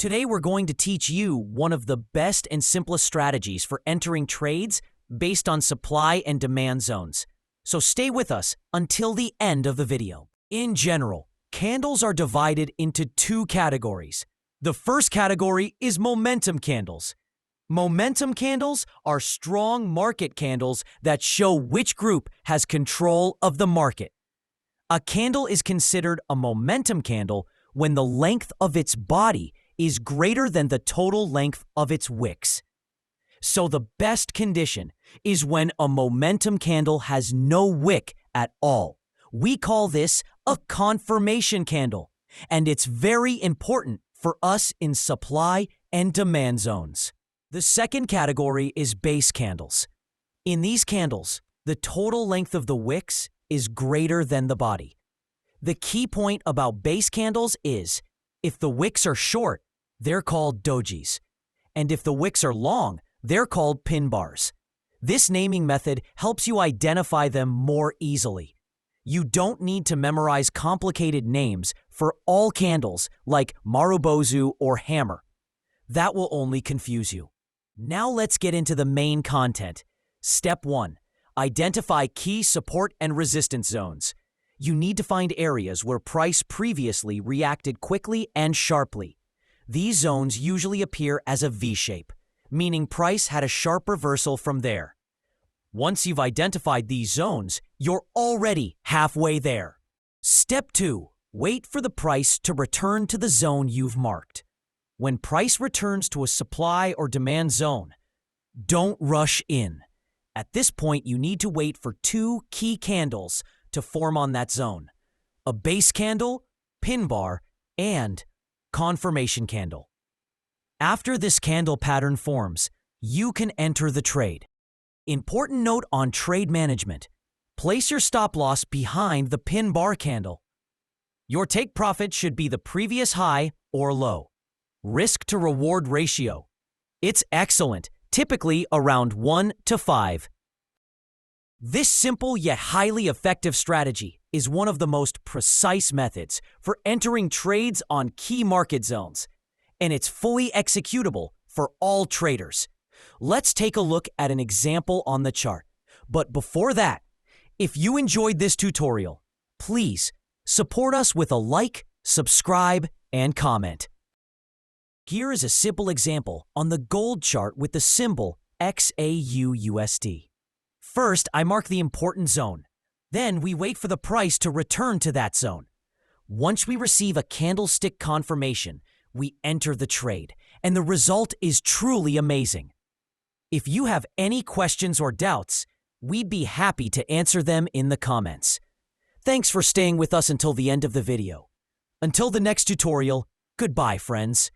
Today we're going to teach you one of the best and simplest strategies for entering trades based on supply and demand zones. So stay with us until the end of the video. In general, candles are divided into two categories. The first category is momentum candles. Momentum candles are strong market candles that show which group has control of the market. A candle is considered a momentum candle when the length of its body is greater than the total length of its wicks. So the best condition is when a momentum candle has no wick at all. We call this a confirmation candle, and it's very important for us in supply and demand zones. The second category is base candles. In these candles, the total length of the wicks is greater than the body. The key point about base candles is, if the wicks are short, they're called dojis, and if the wicks are long, they're called pin bars. This naming method helps you identify them more easily. You don't need to memorize complicated names for all candles like Marubozu or hammer. That will only confuse you. Now let's get into the main content. Step 1. Identify key support and resistance zones. You need to find areas where price previously reacted quickly and sharply. These zones usually appear as a V-shape, meaning price had a sharp reversal from there. Once you've identified these zones, you're already halfway there. Step 2. Wait for the price to return to the zone you've marked. When price returns to a supply or demand zone, don't rush in. At this point, you need to wait for two key candles to form on that zone: a base candle, pin bar, and confirmation candle. After this candle pattern forms, you can enter the trade. Important note on trade management: place your stop loss behind the pin bar candle. Your take profit should be the previous high or low. Risk to reward ratio: it's excellent, typically around 1 to 5. This simple yet highly effective strategy is one of the most precise methods for entering trades on key market zones, and it's fully executable for all traders. Let's take a look at an example on the chart. But before that, if you enjoyed this tutorial, please support us with a like, subscribe, and comment. Here is a simple example on the gold chart with the symbol XAUUSD. First, I mark the important zone. Then we wait for the price to return to that zone. Once we receive a candlestick confirmation, we enter the trade, and the result is truly amazing. If you have any questions or doubts, we'd be happy to answer them in the comments. Thanks for staying with us until the end of the video. Until the next tutorial, goodbye, friends.